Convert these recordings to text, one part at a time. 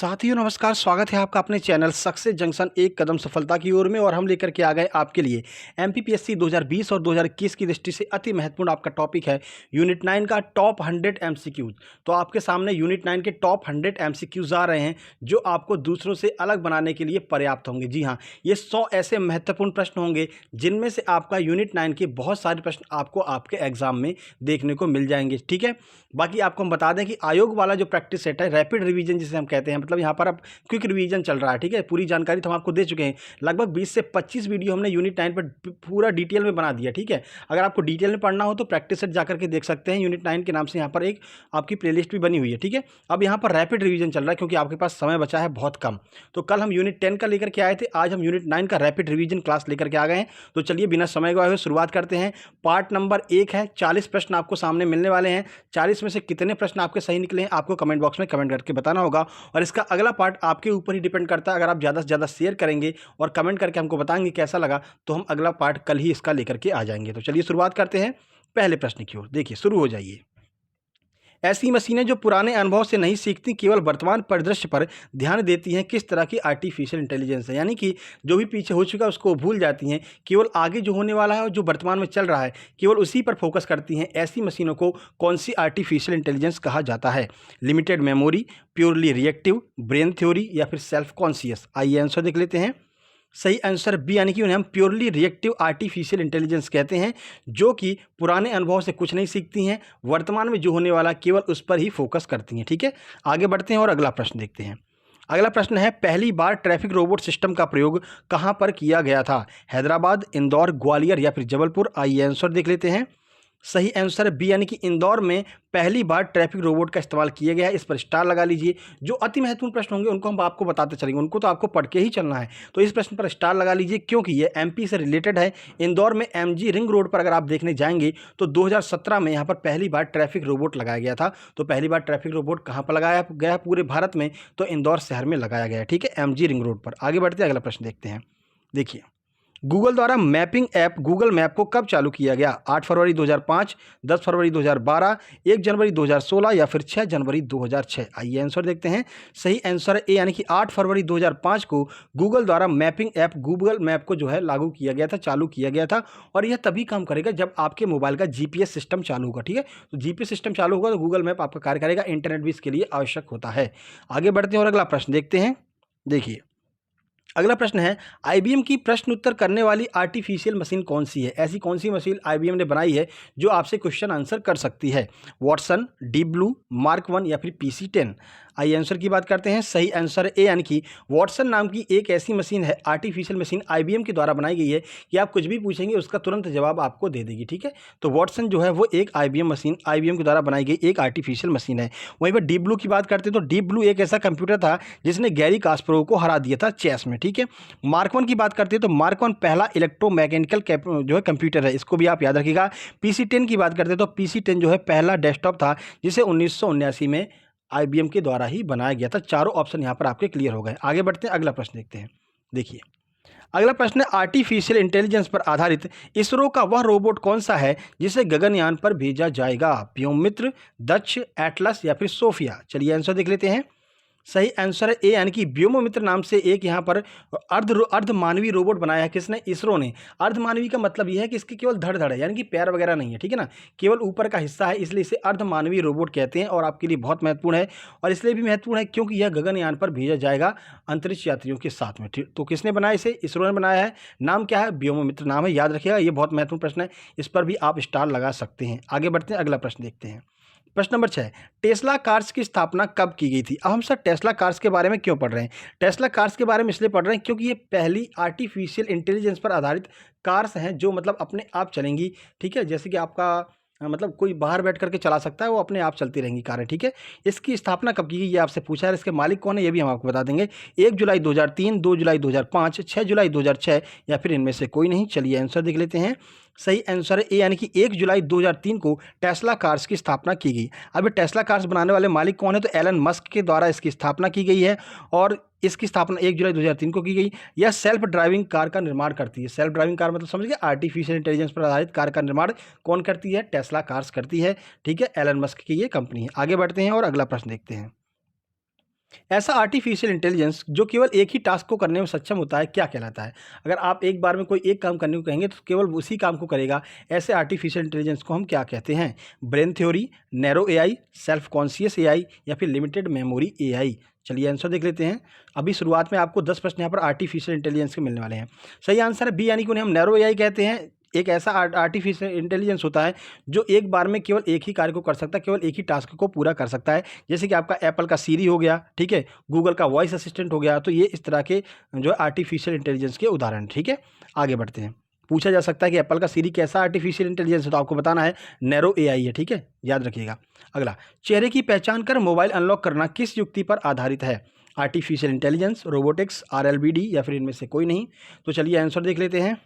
साथियों नमस्कार, स्वागत है आपका अपने चैनल सक्सेस जंक्शन एक कदम सफलता की ओर में। और हम लेकर के आ गए आपके लिए एमपीपीएससी 2020 और 2021 की दृष्टि से अति महत्वपूर्ण आपका टॉपिक है यूनिट 9 का टॉप 100 एमसीक्यूज। तो आपके सामने यूनिट 9 के टॉप 100 एमसीक्यूज आ रहे हैं जो आपको दूसरों से अलग बनाने के लिए पर्याप्त होंगे। जी हाँ, ये 100 ऐसे महत्वपूर्ण प्रश्न होंगे जिनमें से आपका यूनिट 9 के बहुत सारे प्रश्न आपको आपके एग्जाम में देखने को मिल जाएंगे। ठीक है, बाकी आपको हम बता दें कि आयोग वाला जो प्रैक्टिस सेट है, रैपिड रिवीजन जिसे हम कहते हैं, मतलब यहाँ पर अब क्विक रिवीजन चल रहा है। ठीक है, पूरी जानकारी तो हम आपको दे चुके हैं। लगभग 20 से 25 वीडियो हमने यूनिट 9 पर पूरा डिटेल में बना दिया। ठीक है, अगर आपको डिटेल में पढ़ना हो तो प्रैक्टिस सेट जाकर के देख सकते हैं। यूनिट 9 के नाम से यहाँ पर एक आपकी प्लेलिस्ट भी बनी हुई है। ठीक है, अब यहाँ पर रैपिड रिवीजन चल रहा है क्योंकि आपके पास समय बचा है बहुत कम। तो कल हम यूनिट 10 का लेकर के आए थे, आज हम यूनिट 9 का रैपिड रिवीजन क्लास लेकर के आ गए हैं। तो चलिए बिना समय गवाए हुए शुरुआत करते हैं। पार्ट नंबर 1 है, 40 प्रश्न आपको सामने मिलने वाले हैं। 40 में से कितने प्रश्न आपके सही निकले हैं आपको कमेंट बॉक्स में कमेंट करके बताना होगा। और इसका अगला पार्ट आपके ऊपर ही डिपेंड करता है। अगर आप ज़्यादा से ज़्यादा शेयर करेंगे और कमेंट करके हमको बताएंगे कैसा लगा, तो हम अगला पार्ट कल ही इसका लेकर के आ जाएंगे। तो चलिए शुरुआत करते हैं पहले प्रश्न की ओर। देखिए, शुरू हो जाइए। ऐसी मशीनें जो पुराने अनुभव से नहीं सीखती, केवल वर्तमान परिदृश्य पर ध्यान देती हैं, किस तरह की आर्टिफिशियल इंटेलिजेंस है? यानी कि जो भी पीछे हो चुका है उसको भूल जाती हैं, केवल आगे जो होने वाला है और जो वर्तमान में चल रहा है केवल उसी पर फोकस करती हैं। ऐसी मशीनों को कौन सी आर्टिफिशियल इंटेलिजेंस कहा जाता है? Limited memory, purely reactive, brain theory या फिर सेल्फ कॉन्शियस? आइए आंसर देख लेते हैं। सही आंसर बी, यानी कि उन्हें हम प्योरली रिएक्टिव आर्टिफिशियल इंटेलिजेंस कहते हैं, जो कि पुराने अनुभव से कुछ नहीं सीखती हैं, वर्तमान में जो होने वाला केवल उस पर ही फोकस करती हैं। ठीक है, आगे बढ़ते हैं और अगला प्रश्न देखते हैं। अगला प्रश्न है, पहली बार ट्रैफिक रोबोट सिस्टम का प्रयोग कहाँ पर किया गया था? हैदराबाद, इंदौर, ग्वालियर या फिर जबलपुर? आइए आंसर देख लेते हैं। सही आंसर है बी, यानी कि इंदौर में पहली बार ट्रैफिक रोबोट का इस्तेमाल किया गया है। इस पर स्टार लगा लीजिए। जो अति महत्वपूर्ण प्रश्न होंगे उनको हम आपको बताते चलेंगे, उनको तो आपको पढ़ के ही चलना है। तो इस प्रश्न पर स्टार लगा लीजिए क्योंकि ये एमपी से रिलेटेड है। इंदौर में एमजी रिंग रोड पर अगर आप देखने जाएंगे तो 2017 में यहाँ पर पहली बार ट्रैफिक रोबोट लगाया गया था। तो पहली बार ट्रैफिक रोबोट कहाँ पर लगाया गया पूरे भारत में? तो इंदौर शहर में लगाया गया है। ठीक है, एमजी रिंग रोड पर। आगे बढ़ते हैं, अगला प्रश्न देखते हैं। देखिए, गूगल द्वारा मैपिंग ऐप गूगल मैप को कब चालू किया गया? 8 फरवरी 2005, 10 फरवरी 2012, 1 जनवरी 2016 या फिर 6 जनवरी 2006? आइए आंसर देखते हैं। सही आंसर है ए, यानी कि 8 फरवरी 2005 को गूगल द्वारा मैपिंग ऐप गूगल मैप को जो है लागू किया गया था, चालू किया गया था। और यह तभी काम करेगा जब आपके मोबाइल का जीपीएस सिस्टम चालू होगा। ठीक है, तो जीपीएस सिस्टम चालू होगा तो गूगल मैप आपका कार्य करेगा। इंटरनेट भी इसके लिए आवश्यक होता है। आगे बढ़ते हैं और अगला प्रश्न देखते हैं। देखिए, अगला प्रश्न है, आईबीएम की प्रश्न उत्तर करने वाली आर्टिफिशियल मशीन कौन सी है? ऐसी कौन सी मशीन आईबीएम ने बनाई है जो आपसे क्वेश्चन आंसर कर सकती है? वॉटसन, डीप ब्लू, मार्क 1 या फिर पीसी 10? आइए आंसर की बात करते हैं। सही आंसर ए, यानी कि वॉटसन नाम की एक ऐसी मशीन है, आर्टिफिशियल मशीन आईबीएम के द्वारा बनाई गई है कि आप कुछ भी पूछेंगे उसका तुरंत जवाब आपको दे देगी। ठीक है, तो वॉटसन जो है वो एक आईबीएम मशीन, आईबीएम के द्वारा बनाई गई एक आर्टिफिशियल मशीन है। वहीं पर डीप ब्लू की बात करते हैं तो डीप ब्लू एक ऐसा कंप्यूटर था जिसने गैरी कास्परोव को हरा दिया था चेस में। ठीक है, मार्क 1 की बात करते हैं तो मार्क 1 पहला इलेक्ट्रोमैकेनिकल जो है कंप्यूटर है, इसको भी आप याद रखिएगा। पीसी 10 की बात करते हैं तो पीसी 10 जो है पहला डेस्कटॉप था जिसे 1979 में आईबीएम के द्वारा ही बनाया गया था। चारों ऑप्शन यहाँ पर आपके क्लियर हो गए। आगे बढ़ते हैं, अगला प्रश्न देखते हैं। देखिए, अगला प्रश्न है, आर्टिफिशियल इंटेलिजेंस पर आधारित इसरो का वह रोबोट कौन सा है जिसे गगनयान पर भेजा जाएगा? व्योममित्र, दक्ष, एटलस या फिर सोफिया? चलिए आंसर देख लेते हैं। सही आंसर है ए, यानी कि व्योममित्र नाम से एक यहाँ पर अर्धमानवी रोबोट बनाया है। किसने? इसरो ने। अर्धमानवी का मतलब यह है कि इसकी केवल धड़ है, यानी कि पैर वगैरह नहीं है। ठीक है ना, केवल ऊपर का हिस्सा है, इसलिए इसे अर्धमानवी रोबोट कहते हैं। और आपके लिए बहुत महत्वपूर्ण है, और इसलिए भी महत्वपूर्ण है क्योंकि यह गगनयान पर भेजा जाएगा अंतरिक्ष यात्रियों के साथ में। ठीक, तो किसने बनाया इसे? इसरो ने बनाया है। नाम क्या है? व्योममित्र नाम है, याद रखिएगा। ये बहुत महत्वपूर्ण प्रश्न है, इस पर भी आप स्टार लगा सकते हैं। आगे बढ़ते हैं, अगला प्रश्न देखते हैं। प्रश्न नंबर 6, टेस्ला कार्स की स्थापना कब की गई थी? अब हम सर टेस्ला कार्स के बारे में क्यों पढ़ रहे हैं? टेस्ला कार्स के बारे में इसलिए पढ़ रहे हैं क्योंकि ये पहली आर्टिफिशियल इंटेलिजेंस पर आधारित कार्स हैं जो मतलब अपने आप चलेंगी। ठीक है, जैसे कि आपका मतलब कोई बाहर बैठ करके चला सकता है, वो अपने आप चलती रहेंगी कारें। ठीक है, इसकी स्थापना कब की गई ये आपसे पूछा है। इसके मालिक कौन है ये भी हम आपको बता देंगे। 1 जुलाई 2003, 2 जुलाई 2005, 6 जुलाई 2006 या फिर इनमें से कोई नहीं? चलिए आंसर देख लेते हैं। सही आंसर है ए, यानी कि 1 जुलाई 2003 को टेस्ला कार्स की स्थापना की गई। अब ये टेस्ला कार्स बनाने वाले मालिक कौन है? तो एलन मस्क के द्वारा इसकी स्थापना की गई है। और इसकी स्थापना 1 जुलाई 2003 को की गई। यह सेल्फ ड्राइविंग कार का निर्माण करती है। सेल्फ ड्राइविंग कार मतलब समझ गए, आर्टिफिशियल इंटेलिजेंस पर आधारित कार का निर्माण कौन करती है? टेस्ला कार्स करती है। ठीक है, एलन मस्क की ये कंपनी है। आगे बढ़ते हैं और अगला प्रश्न देखते हैं। ऐसा आर्टिफिशियल इंटेलिजेंस जो केवल एक ही टास्क को करने में सक्षम होता है क्या कहलाता है? अगर आप एक बार में कोई एक काम करने को कहेंगे तो केवल उसी काम को करेगा, ऐसे आर्टिफिशियल इंटेलिजेंस को हम क्या कहते हैं? Brain theory, narrow AI, self conscious AI या फिर लिमिटेड मेमोरी एआई? चलिए आंसर देख लेते हैं। अभी शुरुआत में आपको 10 प्रश्न यहाँ पर आर्टिफिशियल इंटेलिजेंस के मिलने वाले हैं। सही आंसर है बी, यानी कि उन्हें हम नैरो एआई कहते हैं। एक ऐसा आर्टिफिशियल इंटेलिजेंस होता है जो एक बार में केवल एक ही कार्य को कर सकता है, केवल एक ही टास्क को पूरा कर सकता है। जैसे कि आपका एप्पल का सीरी हो गया, ठीक है, गूगल का वॉइस असिस्टेंट हो गया, तो ये इस तरह के जो आर्टिफिशियल इंटेलिजेंस के उदाहरण, ठीक है। आगे बढ़ते हैं। पूछा जा सकता है कि एप्पल का सीरी कैसा आर्टिफिशियल इंटेलिजेंस है, तो आपको बताना है नैरो एआई है, ठीक है, याद रखिएगा। अगला, चेहरे की पहचान कर मोबाइल अनलॉक करना किस युक्ति पर आधारित है? आर्टिफिशियल इंटेलिजेंस, रोबोटिक्स, आरएलबीडी या फिर इनमें से कोई नहीं? तो चलिए आंसर देख लेते हैं।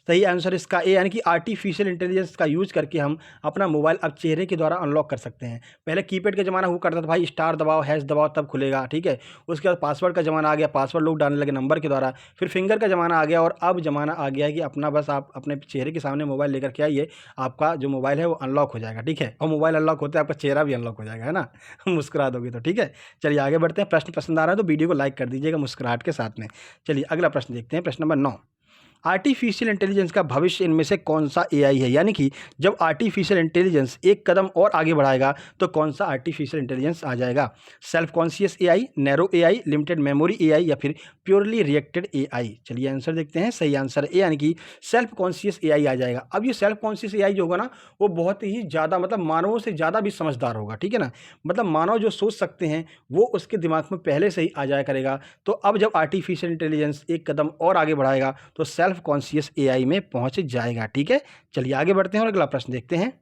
सही आंसर इसका ए, यानी कि आर्टिफिशियल इंटेलिजेंस का यूज करके हम अपना मोबाइल अब चेहरे के द्वारा अनलॉक कर सकते हैं। पहले कीपैड का ज़माना हुआ करता था भाई, स्टार दबाओ, हैश दबाओ तब खुलेगा, ठीक है। उसके बाद पासवर्ड का ज़माना आ गया, पासवर्ड लोग डालने लगे नंबर के द्वारा। फिर फिंगर का ज़माना आ गया और अब ज़माना आ गया है कि अपना बस आप अपने चेहरे के सामने मोबाइल लेकर के आइए, आपका जो मोबाइल है वो अनलॉक हो जाएगा, ठीक है। और मोबाइल अनलॉक होते आपका चेहरा भी अनलॉक हो जाएगा, है ना। मुस्कुरा दोगे तो, ठीक है। चलिए आगे बढ़ते हैं। प्रश्न पसंद आ रहा है तो वीडियो को लाइक कर दीजिएगा मुस्कुराहट के साथ में। चलिए अगला प्रश्न देखते हैं, प्रश्न नंबर 9। आर्टिफिशियल इंटेलिजेंस का भविष्य इनमें से कौन सा एआई है? यानी कि जब आर्टिफिशियल इंटेलिजेंस एक कदम और आगे बढ़ाएगा तो कौन सा आर्टिफिशियल इंटेलिजेंस आ जाएगा? Self conscious AI, narrow AI, limited memory AI या फिर प्योरली रिएक्टेड एआई? चलिए आंसर देखते हैं। सही आंसर ए, यानी कि सेल्फ कॉन्शियस एआई आ जाएगा। अब ये सेल्फ कॉन्शियस एआई जो होगा ना, वो बहुत ही ज़्यादा, मतलब मानवों से ज़्यादा भी समझदार होगा, ठीक है ना। मतलब मानव जो सोच सकते हैं वो उसके दिमाग में पहले से ही आ जाया करेगा। तो अब जब आर्टिफिशियल इंटेलिजेंस एक कदम और आगे बढ़ाएगा तो सेल्फ कॉन्शियस एआई में पहुंच जाएगा, ठीक है। चलिए आगे बढ़ते हैं और अगला प्रश्न देखते हैं।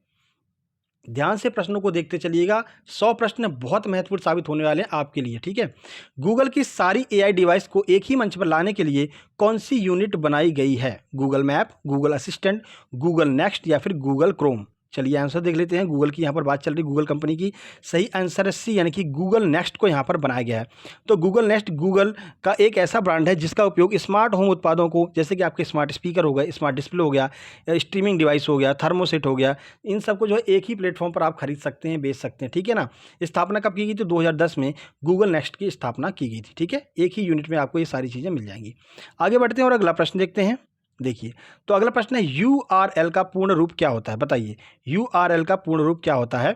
ध्यान से प्रश्नों को देखते चलिएगा, 100 प्रश्न बहुत महत्वपूर्ण साबित होने वाले हैं आपके लिए, ठीक है। गूगल की सारी एआई डिवाइस को एक ही मंच पर लाने के लिए कौन सी यूनिट बनाई गई है? Google map, Google assistant, Google next या फिर गूगल क्रोम? चलिए आंसर देख लेते हैं। गूगल की यहाँ पर बात चल रही, गूगल कंपनी की। सही आंसर है सी, यानी कि गूगल नेक्स्ट को यहाँ पर बनाया गया है। तो गूगल नेक्स्ट गूगल का एक ऐसा ब्रांड है जिसका उपयोग स्मार्ट होम उत्पादों को, जैसे कि आपके स्मार्ट स्पीकर हो गए, स्मार्ट डिस्प्ले हो गया, स्ट्रीमिंग डिवाइस हो गया, थर्मोसेट हो गया, इन सबको जो है एक ही प्लेटफॉर्म पर आप खरीद सकते हैं, बेच सकते हैं, ठीक है ना। स्थापना कब की गई थी? 2010 में गूगल नेक्स्ट की स्थापना की गई थी, ठीक है। एक ही यूनिट में आपको ये सारी चीज़ें मिल जाएंगी। आगे बढ़ते हैं और अगला प्रश्न देखते हैं। देखिए, तो अगला प्रश्न है यूआरएल का पूर्ण रूप क्या होता है? बताइए, यूआरएल का पूर्ण रूप क्या होता है?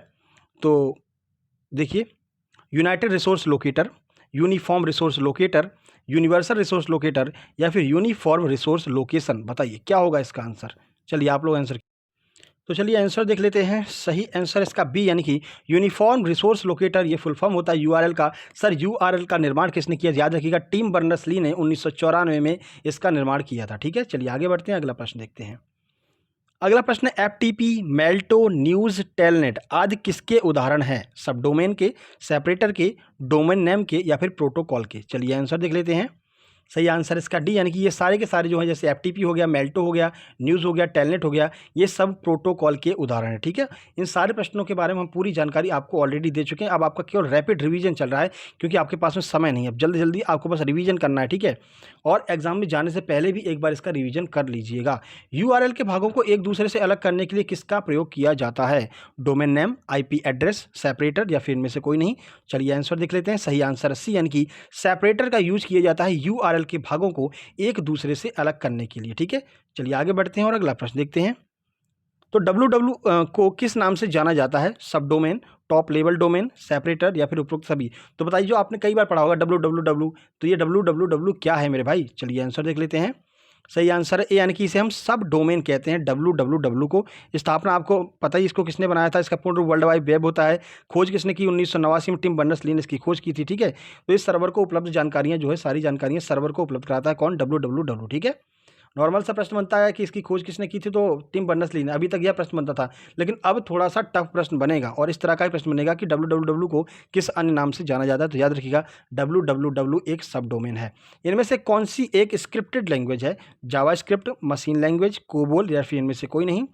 तो देखिए, United resource locator, uniform resource locator, universal resource locator या फिर यूनिफॉर्म रिसोर्स लोकेशन? बताइए क्या होगा इसका आंसर। चलिए आप लोग आंसर, तो चलिए आंसर देख लेते हैं। सही आंसर इसका बी, यानी कि यूनिफॉर्म रिसोर्स लोकेटर। ये फुल फॉर्म होता है यूआरएल का। सर यूआरएल का निर्माण किसने किया? याद रखिएगा, टिम बर्नर्स-ली ने 1994 में इसका निर्माण किया था, ठीक है। चलिए आगे बढ़ते हैं, अगला प्रश्न देखते हैं। अगला प्रश्न है एफटीपी, मेल्टो, न्यूज़, टेलनेट आदि किसके उदाहरण हैं? सब डोमेन के, सेपरेटर के, डोमेन नेम के या फिर प्रोटोकॉल के? चलिए आंसर देख लेते हैं। सही आंसर इसका डी, यानी कि ये सारे के सारे जो हैं, जैसे एफटीपी हो गया, मेल्टो हो गया, न्यूज़ हो गया, टेलनेट हो गया, ये सब प्रोटोकॉल के उदाहरण हैं, ठीक है। इन सारे प्रश्नों के बारे में हम पूरी जानकारी आपको ऑलरेडी दे चुके हैं। अब आपका केवल रैपिड रिवीजन चल रहा है, क्योंकि आपके पास में समय नहीं है। अब जल्दी जल्दी आपको बस रिवीजन करना है, ठीक है। और एग्जाम में जाने से पहले भी एक बार इसका रिवीजन कर लीजिएगा। यूआरएल के भागों को एक दूसरे से अलग करने के लिए किसका प्रयोग किया जाता है? Domain name, IP address, separator या फिर इनमें से कोई नहीं? चलिए आंसर देख लेते हैं। सही आंसर सी, यानी कि सेपरेटर का यूज किया जाता है यूआरएल के भागों को एक दूसरे से अलग करने के लिए, ठीक है। चलिए आगे बढ़ते हैं और अगला प्रश्न देखते हैं। तो www को किस नाम से जाना जाता है? सब domain, top level domain, separator या फिर उपरोक्त सभी? तो बताइए, जो आपने कई बार पढ़ा होगा www, तो ये www क्या है मेरे भाई? चलिए आंसर देख लेते हैं। सही आंसर है ए, यानी कि इसे हम सब डोमेन कहते हैं, www को। स्थापना आपको पता ही, इसको किसने बनाया था? इसका पूर्ण रूप वर्ल्ड वाइड वेब होता है। खोज किसने की? 1989 में टिम बर्नर्स-ली ने इसकी खोज की थी, ठीक है। तो इस सर्वर को उपलब्ध जानकारियां जो है, सारी जानकारियां सर्वर को उपलब्ध कराता है कौन? www, ठीक है। नॉर्मल सा प्रश्न बनता है कि इसकी खोज किसने की थी, तो टिम बर्नर्स-ली ने। अभी तक यह प्रश्न बनता था, लेकिन अब थोड़ा सा टफ प्रश्न बनेगा और इस तरह का ही प्रश्न बनेगा कि www को किस अन्य नाम से जाना जाता है। तो याद रखिएगा, www एक सब डोमेन है। इनमें से कौन सी एक स्क्रिप्टेड लैंग्वेज है? जावास्क्रिप्ट, मशीन लैंग्वेज, कोबोल या फिर इनमें से कोई नहीं?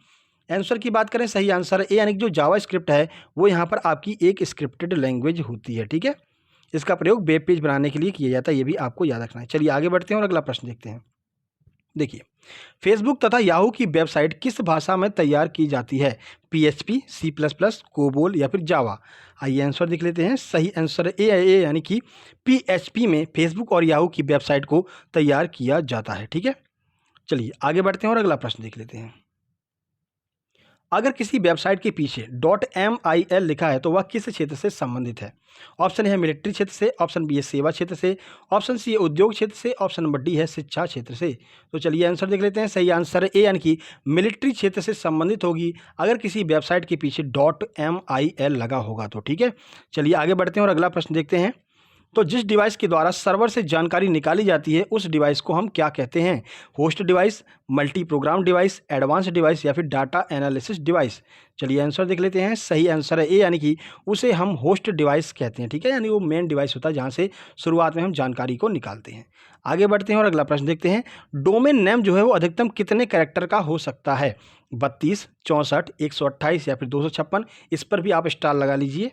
आंसर की बात करें, सही आंसर ए, यानी कि जो जावास्क्रिप्ट है वो यहाँ पर आपकी एक स्क्रिप्टेड लैंग्वेज होती है, ठीक है। इसका प्रयोग वेब पेज बनाने के लिए किया जाता है, ये भी आपको याद रखना है। चलिए आगे बढ़ते हैं और अगला प्रश्न देखते हैं। देखिए, फेसबुक तथा याहू की वेबसाइट किस भाषा में तैयार की जाती है? PHP, C plus plus, COBOL या फिर जावा? आइए आंसर देख लेते हैं। सही आंसर है ए यानी कि पीएचपी में फेसबुक और याहू की वेबसाइट को तैयार किया जाता है। ठीक है, चलिए आगे बढ़ते हैं और अगला प्रश्न देख लेते हैं। अगर किसी वेबसाइट के पीछे .mil लिखा है तो वह किस क्षेत्र से संबंधित है? ऑप्शन है मिलिट्री क्षेत्र से, ऑप्शन बी है सेवा क्षेत्र से, ऑप्शन सी है उद्योग क्षेत्र से, ऑप्शन नंबर डी है शिक्षा क्षेत्र से। तो चलिए आंसर देख लेते हैं। सही आंसर है ए यानी कि मिलिट्री क्षेत्र से संबंधित होगी अगर किसी वेबसाइट के पीछे .mil लगा होगा तो। ठीक है, चलिए आगे बढ़ते हैं और अगला प्रश्न देखते हैं। तो जिस डिवाइस के द्वारा सर्वर से जानकारी निकाली जाती है उस डिवाइस को हम क्या कहते हैं? Host device, multi programme device, advance device या फिर डाटा एनालिसिस डिवाइस? चलिए आंसर देख लेते हैं। सही आंसर है ए यानी कि उसे हम होस्ट डिवाइस कहते हैं। ठीक है, यानी वो मेन डिवाइस होता है जहाँ से शुरुआत में हम जानकारी को निकालते हैं। आगे बढ़ते हैं और अगला प्रश्न देखते हैं। डोमेन नेम जो है वो अधिकतम कितने कैरेक्टर का हो सकता है? 32, 64, 128 या फिर 256? इस पर भी आप स्टार लगा लीजिए।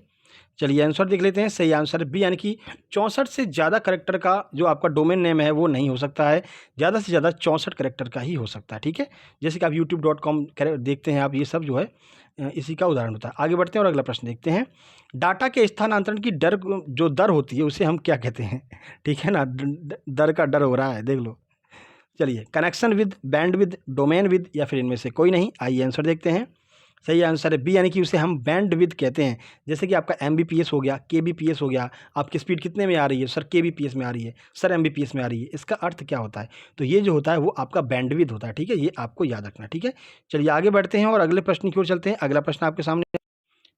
चलिए आंसर देख लेते हैं। सही आंसर बी यानी कि 64 से ज़्यादा करेक्टर का जो आपका डोमेन नेम है वो नहीं हो सकता है, ज़्यादा से ज़्यादा 64 करेक्टर का ही हो सकता है। ठीक है, जैसे कि आप youtube.com देखते हैं आप, ये सब जो है इसी का उदाहरण होता है। आगे बढ़ते हैं और अगला प्रश्न देखते हैं। डाटा के स्थानांतरण की जो दर होती है उसे हम क्या कहते हैं? ठीक है ना, दर का डर हो रहा है, देख लो। चलिए, connection with, band with, domain with या फिर इनमें से कोई नहीं? आइए आंसर देखते हैं। सही आंसर है बी यानी कि उसे हम बैंड विड्थ कहते हैं। जैसे कि आपका एमबीपीएस हो गया, केबीपीएस हो गया। आपकी स्पीड कितने में आ रही है? सर केबीपीएस में आ रही है, सर एमबीपीएस में आ रही है। इसका अर्थ क्या होता है? तो ये जो होता है वो आपका बैंडविड्थ होता है। ठीक है, ये आपको याद रखना। ठीक है, चलिए आगे बढ़ते हैं और अगले प्रश्न की ओर चलते हैं। अगला प्रश्न आपके सामने,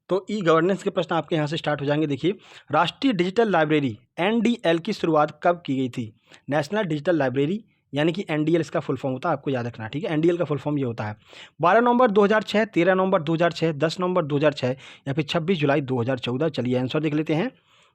तो ई गवर्नेंस के प्रश्न आपके यहाँ से स्टार्ट हो जाएंगे। देखिए, राष्ट्रीय डिजिटल लाइब्रेरी एनडीएल की शुरुआत कब की गई थी? नेशनल डिजिटल लाइब्रेरी यानी कि एनडीएल इसका फुल फॉर्म होता है, आपको याद रखना। ठीक है, एनडीएल का फुल फॉर्म ये होता है। 12 नवंबर 2006, 13 नवंबर 2006, 10 नवंबर 2006 या फिर 26 जुलाई 2014? चलिए आंसर देख लेते हैं।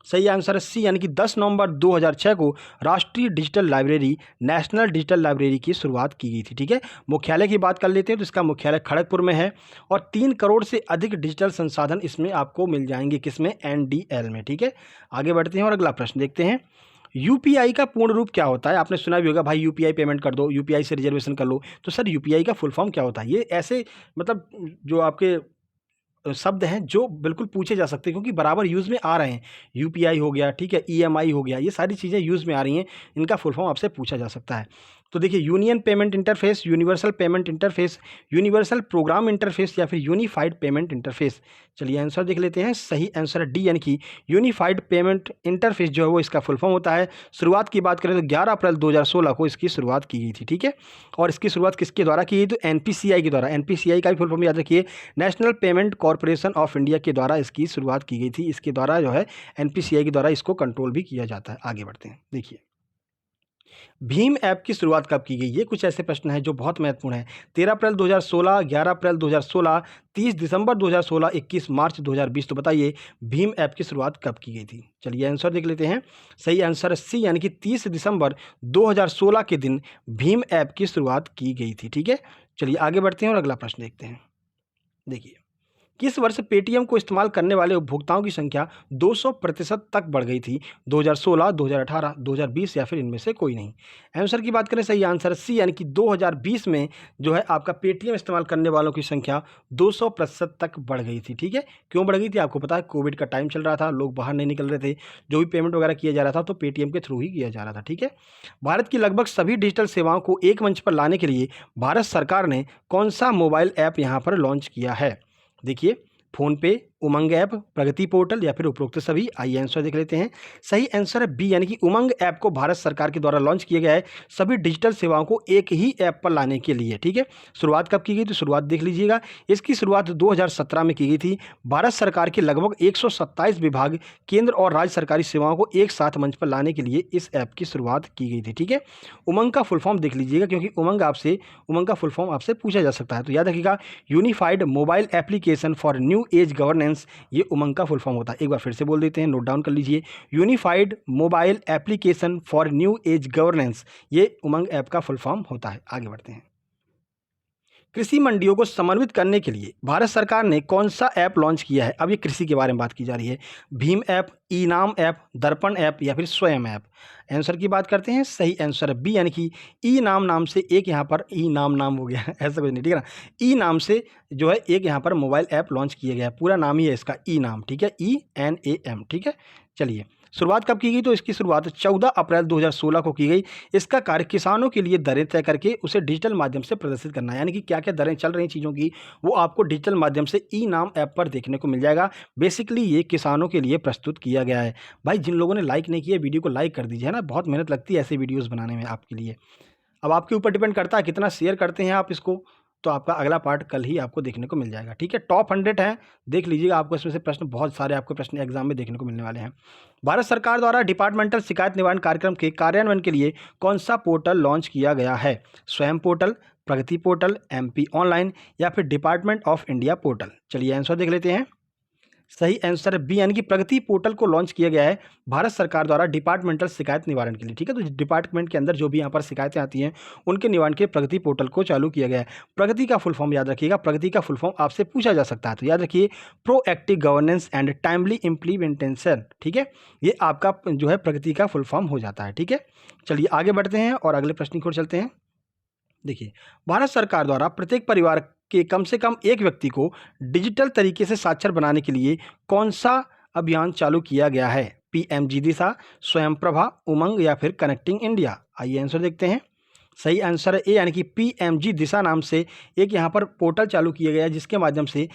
सही आंसर है सी यानी कि 10 नवंबर 2006 को राष्ट्रीय digital library, national digital library की शुरुआत की गई थी। ठीक है, मुख्यालय की बात कर लेते हैं तो इसका मुख्यालय खड़गपुर में है और 3 करोड़ से अधिक डिजिटल संसाधन इसमें आपको मिल जाएंगे। किसमें? एनडीएल में। ठीक है, आगे बढ़ते हैं और अगला प्रश्न देखते हैं। यूपीआई का पूर्ण रूप क्या होता है? आपने सुना भी होगा भाई यूपीआई पेमेंट कर दो, यूपीआई से रिजर्वेशन कर लो। तो सर यूपीआई का फुल फॉर्म क्या होता है? ये ऐसे मतलब जो आपके शब्द हैं जो बिल्कुल पूछे जा सकते हैं क्योंकि बराबर यूज़ में आ रहे हैं। यूपीआई हो गया, ठीक है, ईएमआई हो गया, ये सारी चीज़ें यूज़ में आ रही हैं, इनका फुल फॉर्म आपसे पूछा जा सकता है। तो देखिए, union payment interface, universal payment interface, universal program interface या फिर यूनिफाइड पेमेंट इंटरफेस? चलिए आंसर देख लेते हैं। सही आंसर है डी यानी कि यूनिफाइड पेमेंट इंटरफेस जो है वो इसका फुल फॉर्म होता है। शुरुआत की बात करें तो 11 अप्रैल 2016 को इसकी शुरुआत की गई थी। ठीक है, और इसकी शुरुआत किसके द्वारा की गई? तो एनपीसीआई के द्वारा। एनपीसीआई का भी फुल फॉर्म याद रखिए, national payment corporation of India के द्वारा इसकी शुरुआत की गई थी। इसके द्वारा जो है एनपीसीआई के द्वारा इसको कंट्रोल भी किया जाता है। आगे बढ़ते हैं। देखिए, भीम ऐप की शुरुआत कब की गई? ये कुछ ऐसे प्रश्न हैं जो बहुत महत्वपूर्ण हैं। 13 अप्रैल 2016, 11 अप्रैल 2016, 30 दिसंबर 2016, 21 मार्च 2020? तो बताइए भीम ऐप की शुरुआत कब की गई थी? चलिए आंसर देख लेते हैं। सही आंसर है सी यानी कि 30 दिसंबर 2016 के दिन भीम ऐप की शुरुआत की गई थी। ठीक है, चलिए आगे बढ़ते हैं और अगला प्रश्न देखते हैं। देखिए, किस वर्ष पेटीएम को इस्तेमाल करने वाले उपभोक्ताओं की संख्या 200% तक बढ़ गई थी? 2016, 2018, 2020 या फिर इनमें से कोई नहीं? आंसर की बात करें, सही आंसर सी यानी कि 2020 में जो है आपका पेटीएम इस्तेमाल करने वालों की संख्या 200% तक बढ़ गई थी। ठीक है, क्यों बढ़ गई थी? आपको पता है, कोविड का टाइम चल रहा था, लोग बाहर नहीं निकल रहे थे, जो भी पेमेंट वगैरह किया जा रहा था तो पेटीएम के थ्रू ही किया जा रहा था। ठीक है, भारत की लगभग सभी डिजिटल सेवाओं को एक मंच पर लाने के लिए भारत सरकार ने कौन सा मोबाइल ऐप यहाँ पर लॉन्च किया है? देखिए, फोन पे, उमंग ऐप, प्रगति पोर्टल या फिर उपरोक्त सभी? आइए आंसर देख लेते हैं। सही आंसर है बी यानी कि उमंग ऐप को भारत सरकार के द्वारा लॉन्च किया गया है सभी डिजिटल सेवाओं को एक ही ऐप पर लाने के लिए। ठीक है, शुरुआत कब की गई? तो शुरुआत देख लीजिएगा, इसकी शुरुआत 2017 में की गई थी। भारत सरकार के लगभग 127 विभाग, केंद्र और राज्य सरकारी सेवाओं को एक साथ मंच पर लाने के लिए इस ऐप की शुरुआत की गई थी। ठीक है, उमंग का फुल फॉर्म देख लीजिएगा क्योंकि उमंग का फुल फॉर्म आपसे पूछा जा सकता है। तो याद रखिएगा, unified mobile application for new age governance, ये उमंग का फुल फॉर्म होता है। एक बार फिर से बोल देते हैं, नोट डाउन कर लीजिए, unified mobile application for new age governance, ये उमंग ऐप का फुल फॉर्म होता है। आगे बढ़ते हैं। कृषि मंडियों को समन्वित करने के लिए भारत सरकार ने कौन सा ऐप लॉन्च किया है? अब ये कृषि के बारे में बात की जा रही है। भीम ऐप, ई नाम ऐप, दर्पण ऐप या फिर स्वयं ऐप? आंसर की बात करते हैं, सही आंसर है बी, यानी कि ई नाम से एक यहाँ पर ई नाम हो गया ऐसा कुछ नहीं, ठीक है ना। ई नाम से जो है एक यहाँ पर मोबाइल ऐप लॉन्च किया गया है, पूरा नाम ही है इसका ई नाम, ठीक है, ENAM, ठीक है। चलिए, शुरुआत कब की गई? तो इसकी शुरुआत 14 अप्रैल 2016 को की गई। इसका कार्य किसानों के लिए दरें तय करके उसे डिजिटल माध्यम से प्रदर्शित करना है, यानी कि क्या क्या दरें चल रही चीज़ों की वो आपको डिजिटल माध्यम से ई नाम ऐप पर देखने को मिल जाएगा। बेसिकली ये किसानों के लिए प्रस्तुत किया गया है। भाई जिन लोगों ने लाइक नहीं किया वीडियो को लाइक कर दीजिए, है ना, बहुत मेहनत लगती है ऐसे वीडियोज़ बनाने में आपके लिए। अब आपके ऊपर डिपेंड करता है कितना शेयर करते हैं आप इसको, तो आपका अगला पार्ट कल ही आपको देखने को मिल जाएगा, ठीक है। टॉप 100 है, देख लीजिएगा, आपको इसमें से प्रश्न बहुत सारे आपको प्रश्न एग्जाम में देखने को मिलने वाले हैं। भारत सरकार द्वारा डिपार्टमेंटल शिकायत निवारण कार्यक्रम के कार्यान्वयन के लिए कौन सा पोर्टल लॉन्च किया गया है? स्वयं पोर्टल, प्रगति पोर्टल, MP ऑनलाइन या फिर डिपार्टमेंट ऑफ इंडिया पोर्टल? चलिए आंसर देख लेते हैं। सही आंसर है बी, यानी कि प्रगति पोर्टल को लॉन्च किया गया है भारत सरकार द्वारा डिपार्टमेंटल शिकायत निवारण के लिए, ठीक है। तो डिपार्टमेंट के अंदर जो भी यहाँ पर शिकायतें आती हैं उनके निवारण के प्रगति पोर्टल को चालू किया गया है। प्रगति का फुल फॉर्म याद रखिएगा, प्रगति का फुल फॉर्म आपसे पूछा जा सकता है, तो याद रखिए proactive governance and timely implementation, ठीक है। ये आपका जो है प्रगति का फुल फॉर्म हो जाता है, ठीक है। चलिए आगे बढ़ते हैं और अगले प्रश्न की ओर चलते हैं। देखिए, भारत सरकार द्वारा प्रत्येक परिवार के कम से कम एक व्यक्ति को डिजिटल तरीके से साक्षर बनाने के लिए कौन सा अभियान चालू किया गया है? PMG दिशा, स्वयं प्रभा, उमंग या फिर कनेक्टिंग इंडिया? आइए आंसर देखते हैं। सही आंसर है ए, यानी कि PMG दिशा नाम से एक यहाँ पर पोर्टल चालू किया गया है जिसके माध्यम से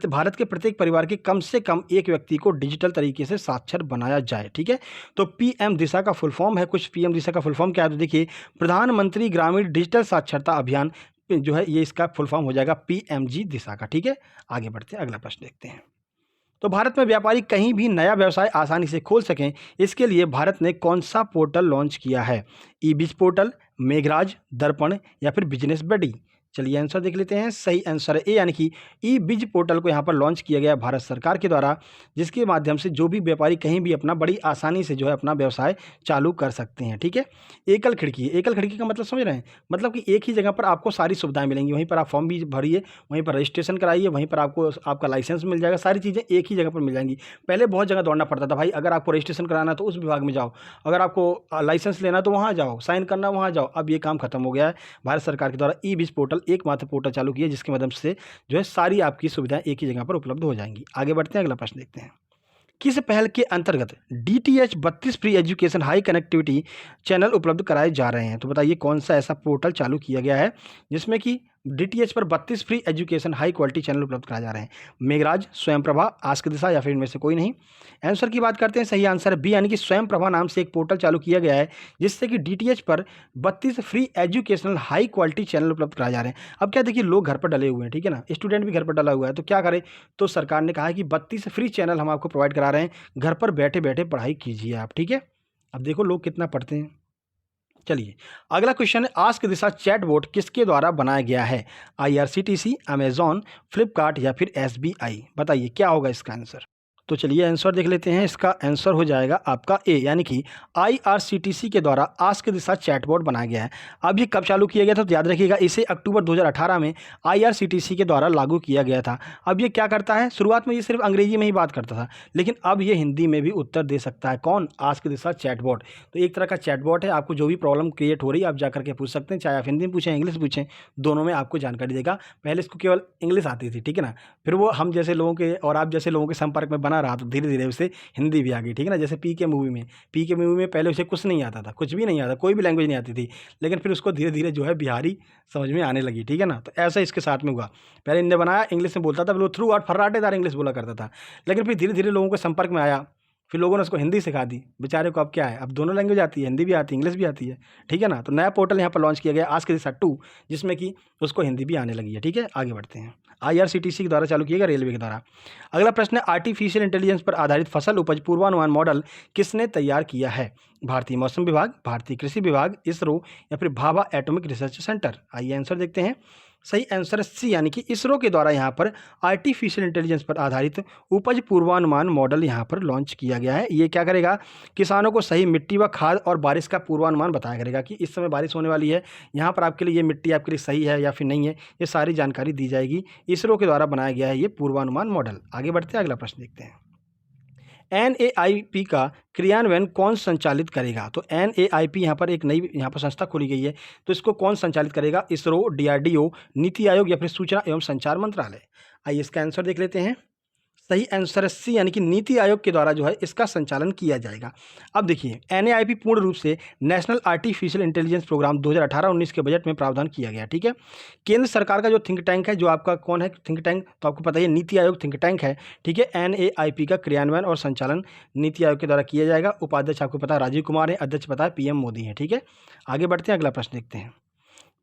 भारत के प्रत्येक परिवार के कम से कम एक व्यक्ति को डिजिटल तरीके से साक्षर बनाया जाए, ठीक है। तो PM दिशा का फुल फॉर्म है, कुछ PM दिशा का फुल फॉर्म क्या है तो देखिए, प्रधानमंत्री ग्रामीण डिजिटल साक्षरता अभियान जो है ये इसका फुल फॉर्म हो जाएगा PMG दिशा का, ठीक है। आगे बढ़ते हैं, अगला प्रश्न देखते हैं। तो भारत में व्यापारी कहीं भी नया व्यवसाय आसानी से खोल सकें, इसके लिए भारत ने कौन सा पोर्टल लॉन्च किया है? ई-बीज पोर्टल, मेघराज, दर्पण या फिर बिजनेस बडी? चलिए आंसर देख लेते हैं। सही आंसर है ए, यानी कि ई-बीज पोर्टल को यहाँ पर लॉन्च किया गया भारत सरकार के द्वारा, जिसके माध्यम से जो भी व्यापारी कहीं भी अपना बड़ी आसानी से जो है अपना व्यवसाय चालू कर सकते हैं, ठीक है। एकल खिड़की, एकल खिड़की का मतलब समझ रहे हैं, मतलब कि एक ही जगह पर आपको सारी सुविधाएं मिलेंगी, वहीं पर आप फॉर्म भी भरिए, वहीं पर रजिस्ट्रेशन कराइए, वहीं पर आपको आपका लाइसेंस मिल जाएगा, सारी चीज़ें एक ही जगह पर मिल जाएंगी। पहले बहुत जगह दौड़ना पड़ता था भाई, अगर आपको रजिस्ट्रेशन कराना है तो उस विभाग में जाओ, अगर आपको लाइसेंस लेना तो वहाँ जाओ, साइन करना वहाँ जाओ। अब ये काम खत्म हो गया है, भारत सरकार के द्वारा ई-बीज पोर्टल एकमात्र पोर्टल चालू किया जिसके माध्यम से जो है सारी आपकी सुविधाएं एक ही जगह पर उपलब्ध हो जाएंगी। आगे बढ़ते हैं, अगला प्रश्न देखते हैं। किस पहल के अंतर्गत DTH 32 free education high connectivity channel उपलब्ध कराए जा रहे हैं? तो बताइए कौन सा ऐसा पोर्टल चालू किया गया है जिसमें कि DTH पर 32 free education high quality channel उपलब्ध कराए जा रहे हैं? मेघराज, स्वयं प्रभा, आस्क दिशा या फिर इनमें से कोई नहीं? आंसर की बात करते हैं, सही आंसर है बी, यानी कि स्वयं प्रभा नाम से एक पोर्टल चालू किया गया है जिससे कि DTH पर 32 free educational high quality channel उपलब्ध कराए जा रहे हैं। अब क्या देखिए, लोग घर पर डले हुए हैं, ठीक है ना, स्टूडेंट भी घर पर डला हुआ है, तो क्या करें, तो सरकार ने कहा है कि 32 फ्री चैनल हम आपको प्रोवाइड करा रहे हैं, घर पर बैठे बैठे पढ़ाई कीजिए आप, ठीक है। अब देखो लोग कितना पढ़ते हैं। चलिए अगला क्वेश्चन है, आस्क दिशा चैटबॉट किसके द्वारा बनाया गया है? IRCTC, अमेजॉन, फ्लिपकार्ट या फिर SBI? बताइए क्या होगा इसका आंसर। तो चलिए आंसर देख लेते हैं, इसका आंसर हो जाएगा आपका ए, यानी कि IRCTC के द्वारा आस्क दिशा चैटबॉट बनाया गया है। अब ये कब चालू किया गया था तो याद रखिएगा, इसे अक्टूबर 2018 में IRCTC के द्वारा लागू किया गया था। अब ये क्या करता है, शुरुआत में ये सिर्फ अंग्रेजी में ही बात करता था, लेकिन अब ये हिंदी में भी उत्तर दे सकता है। कौन? आस्क दिशा चैटबॉट। तो एक तरह का चैटबॉट है, आपको जो भी प्रॉब्लम क्रिएट हो रही है आप जा करके पूछ सकते हैं, चाहे आप हिंदी में पूछें इंग्लिश पूछें, दोनों में आपको जानकारी देगा। पहले इसको केवल इंग्लिश आती थी, ठीक है ना, फिर वो हम जैसे लोगों के और आप जैसे लोगों के संपर्क में बना रहा तो धीरे धीरे उसे हिंदी भी आ गई, ठीक है ना। जैसे पी के मूवी में पहले उसे कुछ नहीं आता था, कुछ भी नहीं आता, कोई भी लैंग्वेज नहीं आती थी, लेकिन फिर उसको धीरे धीरे जो है बिहारी समझ में आने लगी, ठीक है ना। तो ऐसा इसके साथ में हुआ, पहले इनने बनाया इंग्लिश में बोलता था, फिर वो थ्रू आउट फर्राटेदार इंग्लिश बोला करता था, लेकिन फिर धीरे धीरे लोगों के संपर्क में आया, फिर लोगों ने उसको हिंदी सिखा दी बेचारे को। अब क्या है, अब दोनों लैंग्वेज आती है, हिंदी भी आती है इंग्लिश भी आती है, ठीक है ना। तो नया पोर्टल यहाँ पर लॉन्च किया गया आस्क दिशा 2, जिसमें कि उसको हिंदी भी आने लगी है, ठीक है। आगे बढ़ते हैं, IRCTC के द्वारा चालू किया गया, रेलवे के द्वारा। अगला प्रश्न है, आर्टिफिशियल इंटेलिजेंस पर आधारित फसल उपज पूर्वानुमान मॉडल किसने तैयार किया है? भारतीय मौसम विभाग, भारतीय कृषि विभाग, इसरो या फिर भाभा एटॉमिक रिसर्च सेंटर? आइए आंसर देखते हैं। सही आंसर है सी, यानी कि इसरो के द्वारा यहाँ पर आर्टिफिशियल इंटेलिजेंस पर आधारित उपज पूर्वानुमान मॉडल यहाँ पर लॉन्च किया गया है। ये क्या करेगा, किसानों को सही मिट्टी व खाद और बारिश का पूर्वानुमान बताया करेगा कि इस समय बारिश होने वाली है, यहाँ पर आपके लिए ये मिट्टी आपके लिए सही है या फिर नहीं है, ये सारी जानकारी दी जाएगी। इसरो के द्वारा बनाया गया है ये पूर्वानुमान मॉडल। आगे बढ़ते हैं, अगला प्रश्न देखते हैं। NAIP का क्रियान्वयन कौन संचालित करेगा? तो NAIP यहाँ पर एक नई यहाँ पर संस्था खोली गई है, तो इसको कौन संचालित करेगा? इसरो, DRDO, नीति आयोग या फिर सूचना एवं संचार मंत्रालय? आइए इसका आंसर देख लेते हैं। सही आंसर है सी, यानी कि नीति आयोग के द्वारा जो है इसका संचालन किया जाएगा। अब देखिए, NAIP पूर्ण रूप से नेशनल आर्टिफिशियल इंटेलिजेंस प्रोग्राम 2018-19 के बजट में प्रावधान किया गया। ठीक है, केंद्र सरकार का जो थिंक टैंक है, जो आपका कौन है थिंक टैंक, तो आपको पता है नीति आयोग थिंक टैंक है। ठीक है, NAIP का क्रियान्वयन और संचालन नीति आयोग के द्वारा किया जाएगा। उपाध्यक्ष आपको पता है राजीव कुमार है, अध्यक्ष पता है PM मोदी है। ठीक है, आगे बढ़ते हैं, अगला प्रश्न देखते हैं।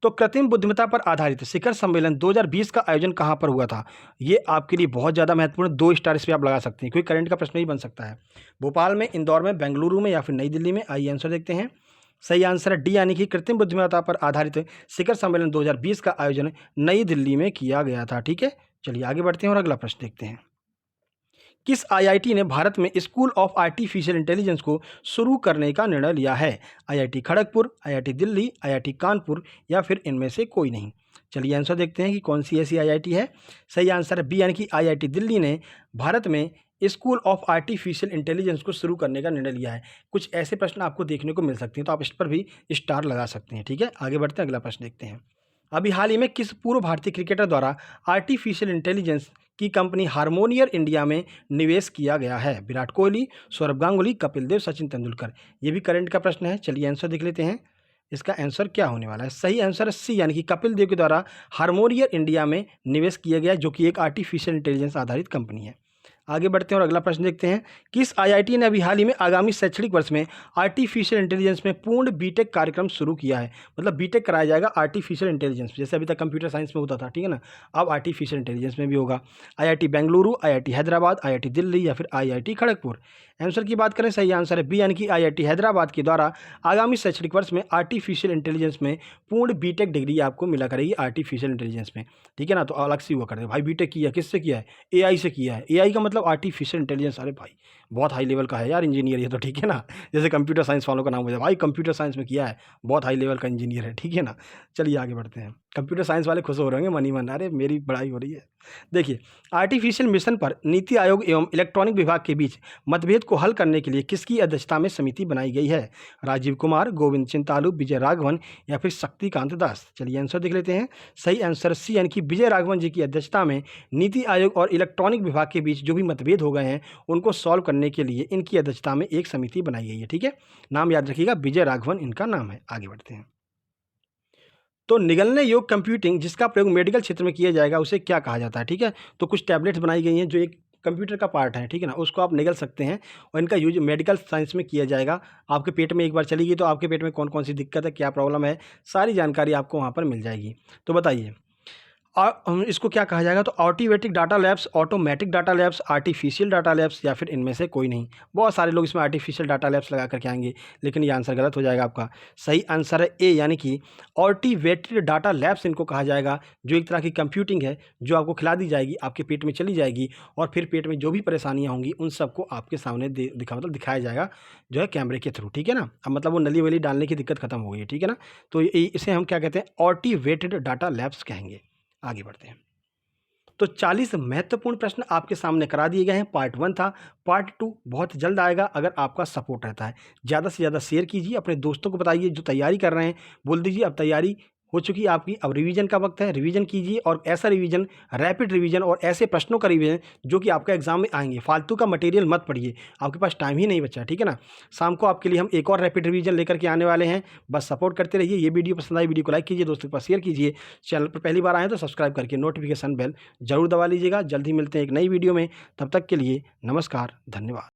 तो कृत्रिम बुद्धिमत्ता पर आधारित शिखर सम्मेलन 2020 का आयोजन कहाँ पर हुआ था? ये आपके लिए बहुत ज़्यादा महत्वपूर्ण, 2 स्टार इस पे आप लगा सकते हैं, कोई करंट का प्रश्न ही बन सकता है। भोपाल में, इंदौर में, बेंगलुरु में या फिर नई दिल्ली में? आइए आंसर देखते हैं। सही आंसर है डी, यानी कि कृत्रिम बुद्धिमत्ता पर आधारित शिखर सम्मेलन 2020 का आयोजन नई दिल्ली में किया गया था। ठीक है, चलिए आगे बढ़ते हैं और अगला प्रश्न देखते हैं। किस IIT ने भारत में स्कूल ऑफ आर्टिफिशियल इंटेलिजेंस को शुरू करने का निर्णय लिया है? IIT Kharagpur, IIT Delhi, IIT Kanpur या फिर इनमें से कोई नहीं? चलिए आंसर देखते हैं कि कौन सी ऐसी IIT है। सही आंसर है बी, यानी कि IIT दिल्ली ने भारत में स्कूल ऑफ आर्टिफिशियल इंटेलिजेंस को शुरू करने का निर्णय लिया है। कुछ ऐसे प्रश्न आपको देखने को मिल सकते हैं, तो आप इस पर भी स्टार लगा सकते हैं। ठीक है, आगे बढ़ते हैं, अगला प्रश्न देखते हैं। अभी हाल ही में किस पूर्व भारतीय क्रिकेटर द्वारा आर्टिफिशियल इंटेलिजेंस की कंपनी हार्मोनियर इंडिया में निवेश किया गया है? विराट कोहली, सौरभ गांगुली, कपिल देव, सचिन तेंदुलकर? ये भी करंट का प्रश्न है। चलिए आंसर देख लेते हैं, इसका आंसर क्या होने वाला है। सही आंसर है सी, यानी कि कपिल देव के द्वारा हार्मोनियर इंडिया में निवेश किया गया, जो कि एक आर्टिफिशियल इंटेलिजेंस आधारित कंपनी है। आगे बढ़ते हैं और अगला प्रश्न देखते हैं। किस IIT ने अभी हाल ही में आगामी शैक्षणिक वर्ष में आर्टिफिशियल इंटेलिजेंस में पूर्ण बीटेक कार्यक्रम शुरू किया है? मतलब बीटेक कराया जाएगा आर्टिफिशियल इंटेलिजेंस, जैसे अभी तक कंप्यूटर साइंस में होता था, ठीक है ना, अब आर्टिफिशियल इंटेलिजेंस में भी होगा। IIT Bengaluru, IIT Hyderabad, IIT Delhi या फिर IIT खड़गपुर? आंसर की बात करें, सही आंसर है बी, यानी कि IIT हैदराबाद के द्वारा आगामी शैक्षणिक वर्ष में आर्टिफिशियल इंटेलिजेंस में पूर्ण बीटेक डिग्री आपको मिला करेगी आर्टिफिशियल इंटेलिजेंस में। ठीक है ना, तो अलग से हुआ करते भाई, बीटेक किया किससे किया है? AI से किया है। AI का मतलब आर्टिफिशियल इंटेलिजेंस। अरे भाई बहुत हाई लेवल का है यार इंजीनियर ये तो, ठीक है ना, जैसे कंप्यूटर साइंस वालों का नाम हो जाए भाई कंप्यूटर साइंस में किया है, बहुत हाई लेवल का इंजीनियर है। ठीक है ना, चलिए आगे बढ़ते हैं। कंप्यूटर साइंस वाले खुश हो रहे होंगे मनी मन, अरे मेरी पढ़ाई हो रही है। देखिए, आर्टिफिशियल मिशन पर नीति आयोग एवं इलेक्ट्रॉनिक विभाग के बीच मतभेद को हल करने के लिए किसकी अध्यक्षता में समिति बनाई गई है? राजीव कुमार, गोविंद चिंतालू, विजय राघवन या फिर शक्तिकांत दास? चलिए आंसर देख लेते हैं। सही आंसर सी, यानी कि विजय राघवन जी की अध्यक्षता में नीति आयोग और इलेक्ट्रॉनिक विभाग के बीच जो भी मतभेद हो गए हैं उनको सॉल्व करने के लिए इनकी अध्यक्षता में एक समिति बनाई गई है। ठीक है, नाम याद रखिएगा, विजय राघवन इनका नाम है। आगे बढ़ते हैं। तो निगलने योग्य कंप्यूटिंग जिसका प्रयोग मेडिकल क्षेत्र में किया जाएगा उसे क्या कहा जाता है? ठीक है, तो कुछ टैबलेट्स बनाई गई हैं जो एक कंप्यूटर का पार्ट है, ठीक है ना, उसको आप निगल सकते हैं और इनका यूज मेडिकल साइंस में किया जाएगा। आपके पेट में एक बार चली गई तो आपके पेट में कौन कौन सी दिक्कत है, क्या प्रॉब्लम है, सारी जानकारी आपको वहाँ पर मिल जाएगी। तो बताइए इसको क्या कहा जाएगा? तो automatic data labs, automatic data labs, artificial data labs या फिर इनमें से कोई नहीं? बहुत सारे लोग इसमें आर्टिफिशियल डाटा लैब्स लगा करके आएंगे, लेकिन ये आंसर गलत हो जाएगा आपका। सही आंसर है ए, यानी कि ऑटोमेटेड डाटा लैब्स इनको कहा जाएगा, जो एक तरह की कंप्यूटिंग है जो आपको खिला दी जाएगी, आपके पेट में चली जाएगी और फिर पेट में जो भी परेशानियाँ होंगी उन सबको आपके सामने दिखाया जाएगा जो है कैमरे के थ्रू। ठीक है ना, अब मतलब वो नली वली डालने की दिक्कत खत्म हो गई है। ठीक है ना, तो इसे हम क्या कहते हैं? ऑटोमेटेड डाटा लैब्स कहेंगे। आगे बढ़ते हैं। तो 40 महत्वपूर्ण प्रश्न आपके सामने करा दिए गए हैं। पार्ट 1 था, पार्ट 2 बहुत जल्द आएगा अगर आपका सपोर्ट रहता है। ज़्यादा से ज़्यादा शेयर कीजिए, अपने दोस्तों को बताइए, जो तैयारी कर रहे हैं बोल दीजिए अब तैयारी हो चुकी है आपकी, अब रिवीजन का वक्त है, रिवीजन कीजिए और ऐसा रिवीजन, रैपिड रिवीजन और ऐसे प्रश्नों का रिवीजन जो कि आपका एग्जाम में आएंगे। फालतू का मटेरियल मत पढ़िए, आपके पास टाइम ही नहीं बचा। ठीक है ना, शाम को आपके लिए हम एक और रैपिड रिवीजन लेकर के आने वाले हैं, बस सपोर्ट करते रहिए। ये वीडियो पसंद आई, वीडियो को लाइक कीजिए, दोस्तों के पास शेयर कीजिए। चैनल पर पहली बार आए तो सब्सक्राइब करके नोटिफिकेशन बेल जरूर दबा लीजिएगा। जल्द ही मिलते हैं एक नई वीडियो में, तब तक के लिए नमस्कार, धन्यवाद।